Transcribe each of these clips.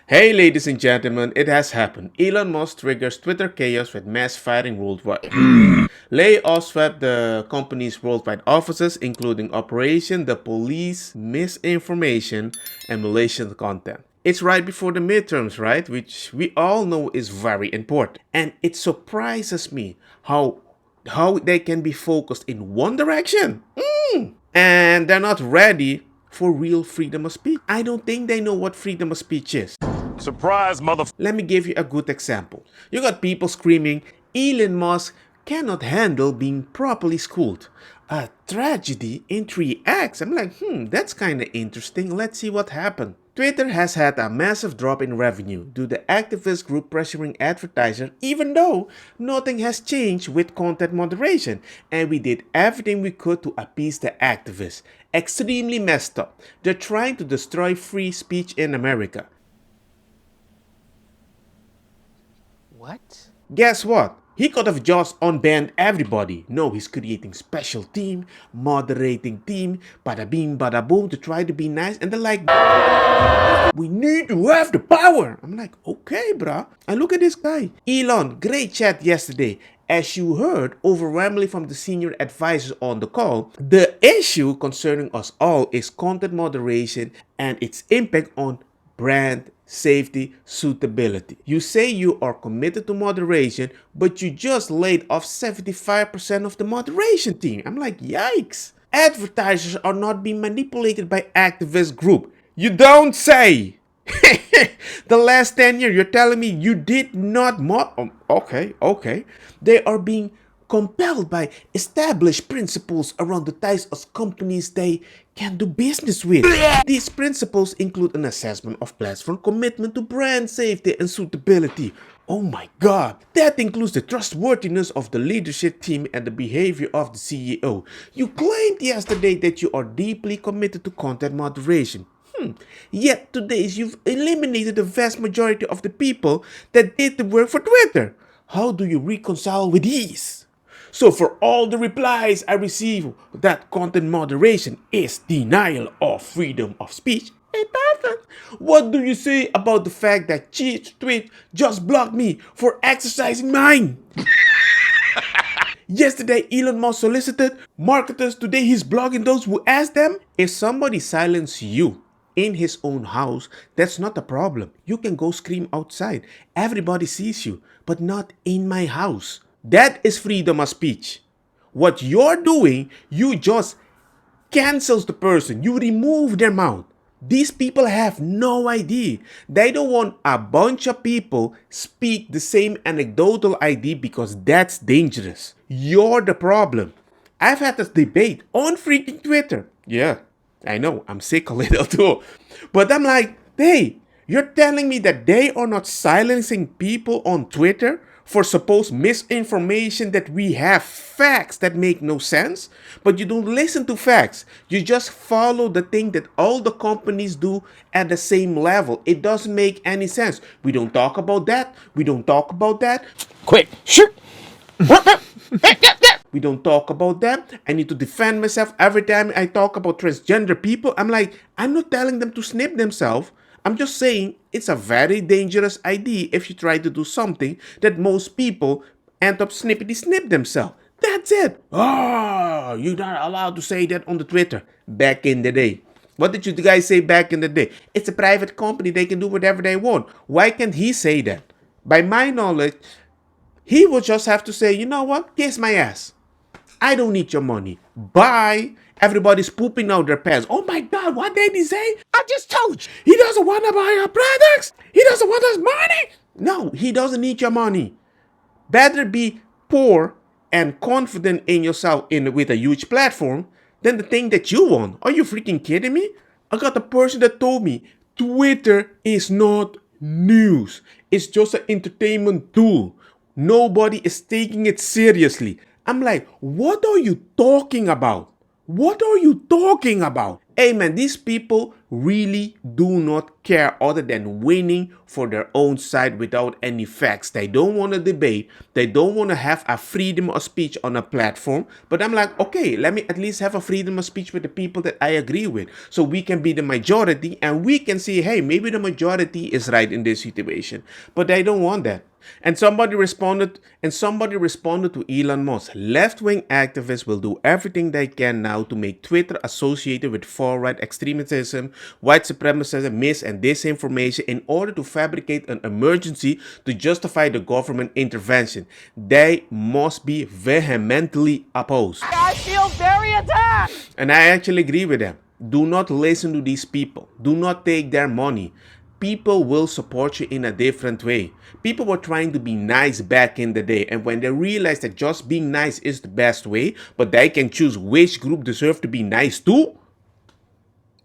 Hey ladies and gentlemen, it has happened. Elon Musk triggers Twitter chaos with mass firing worldwide. Layoffs swept the company's worldwide offices, including operation, the police, misinformation, and malicious content. It's right before the midterms, right? Which we all know is very important. And it surprises me how they can be focused in one direction. And they're not ready for real freedom of speech. I don't think they know what freedom of speech is. Surprise, mother. Let me give you a good example. You got people screaming, Elon Musk cannot handle being properly schooled. A tragedy in 3 acts. I'm like, that's kind of interesting. Let's see what happened. Twitter has had a massive drop in revenue due to the activist group pressuring advertisers, even though nothing has changed with content moderation, and we did everything we could to appease the activists. Extremely messed up. They're trying to destroy free speech in America. What? Guess what? He could have just unbanned everybody. No, he's creating special team, moderating team, bada bing, bada boom to try to be nice. And they're like, we need to have the power. I'm like, okay, bruh. And look at this guy. Elon, great chat yesterday. As you heard overwhelmingly from the senior advisors on the call, the issue concerning us all is content moderation and its impact on brand safety, suitability. You say you are committed to moderation, but you just laid off 75% of the moderation team. I'm like, yikes. Advertisers are not being manipulated by activist group. You don't say. The last 10 years, you're telling me you did not okay. They are being compelled by established principles around the types of companies they can do business with. These principles include an assessment of platform commitment to brand safety and suitability. Oh my god, that includes the trustworthiness of the leadership team and the behavior of the CEO. You claimed yesterday that you are deeply committed to content moderation. Yet today you've eliminated the vast majority of the people that did the work for Twitter. How do you reconcile with these? So for all the replies I receive that content moderation is denial of freedom of speech, it doesn't. What do you say about the fact that Chief Tweet just blocked me for exercising mine? Yesterday, Elon Musk solicited marketers. Today, he's blogging those who ask them. If somebody silences you in his own house, that's not a problem. You can go scream outside. Everybody sees you, but not in my house. That is freedom of speech. What you're doing, you just cancels the person. You remove their mouth. These people have no idea. They don't want a bunch of people speak the same anecdotal idea because that's dangerous. You're the problem. I've had this debate on freaking Twitter. Yeah, I know, I'm sick a little too. But I'm like, hey, you're telling me that they are not silencing people on Twitter for supposed misinformation, that we have facts that make no sense, but you don't listen to facts. You just follow the thing that all the companies do at the same level. It doesn't make any sense. We don't talk about that. We don't talk about that. Quick, shoot! We don't talk about that. I need to defend myself every time I talk about transgender people. I'm like, I'm not telling them to snip themselves. I'm just saying it's a very dangerous idea if you try to do something that most people end up snippety snip themselves. That's it. Oh, you're not allowed to say that on the Twitter. Back in the day. What did you guys say back in the day? It's a private company. They can do whatever they want. Why can't he say that? By my knowledge, he would just have to say, you know what? Kiss my ass. I don't need your money. Bye. Everybody's pooping out their pants. Oh my god, what did he say? I just told you. He doesn't want to buy our products. He doesn't want us money. No, he doesn't need your money. Better be poor and confident in yourself with a huge platform than the thing that you want. Are you freaking kidding me? I got a person that told me Twitter is not news. It's just an entertainment tool. Nobody is taking it seriously. I'm like, what are you talking about? What are you talking about? Hey man, these people really do not care other than winning for their own side without any facts. They don't want to debate. They don't want to have a freedom of speech on a platform. But I'm like, okay, let me at least have a freedom of speech with the people that I agree with. So we can be the majority and we can say, hey, maybe the majority is right in this situation. But they don't want that. And somebody responded to Elon Musk. Left-wing activists will do everything they can now to make Twitter associated with far-right extremism, white supremacism, mis and disinformation in order to fabricate an emergency to justify the government intervention. They must be vehemently opposed. I feel very attacked! And I actually agree with them. Do not listen to these people. Do not take their money. People will support you in a different way. People were trying to be nice back in the day, and when they realized that just being nice is the best way, but they can choose which group deserve to be nice too,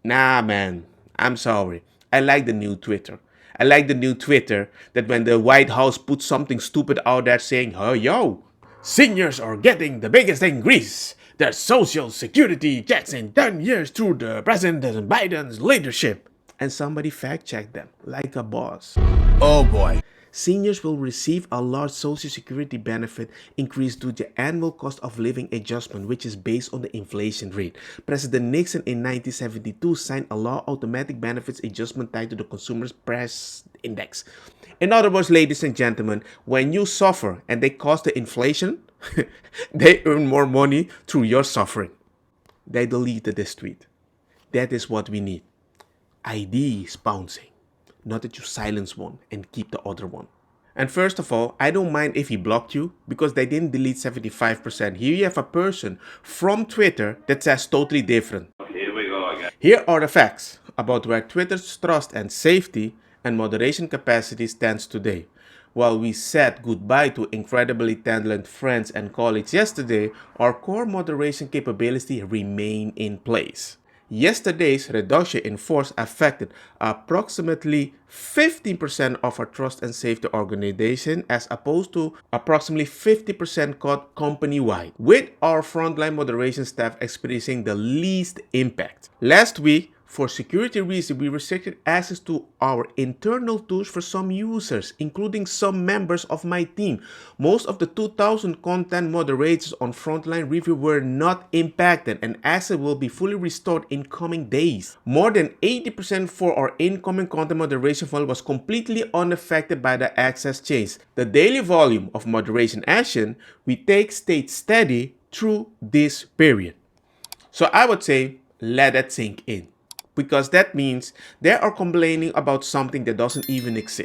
nah man, I'm sorry. I like the new Twitter. I like the new Twitter that when the White House puts something stupid out there saying, oh yo, seniors are getting the biggest increase. Their social security checks in 10 years through the President Biden's leadership. And somebody fact-checked them like a boss. Oh boy. Seniors will receive a large social security benefit increase due to annual cost of living adjustment, which is based on the inflation rate. President Nixon in 1972 signed a law automatic benefits adjustment tied to the consumer price index. In other words, ladies and gentlemen, when you suffer and they cause the inflation, they earn more money through your suffering. They deleted this tweet. That is what we need. IDs bouncing, not that you silence one and keep the other one. And first of all, I don't mind if he blocked you because they didn't delete 75%. Here you have a person from Twitter that says totally different. Here we go again. Here are the facts about where Twitter's trust and safety and moderation capacity stands today. While we said goodbye to incredibly talented friends and colleagues yesterday, our core moderation capability remain in place. Yesterday's reduction in force affected approximately 15% of our trust and safety organization as opposed to approximately 50% cut company-wide, with our frontline moderation staff experiencing the least impact. Last week, for security reasons, we restricted access to our internal tools for some users, including some members of my team. Most of the 2,000 content moderators on Frontline Review were not impacted, and access will be fully restored in coming days. More than 80% for our incoming content moderation file was completely unaffected by the access change. The daily volume of moderation action we take stayed steady through this period. So I would say, let that sink in. Because that means they are complaining about something that doesn't even exist.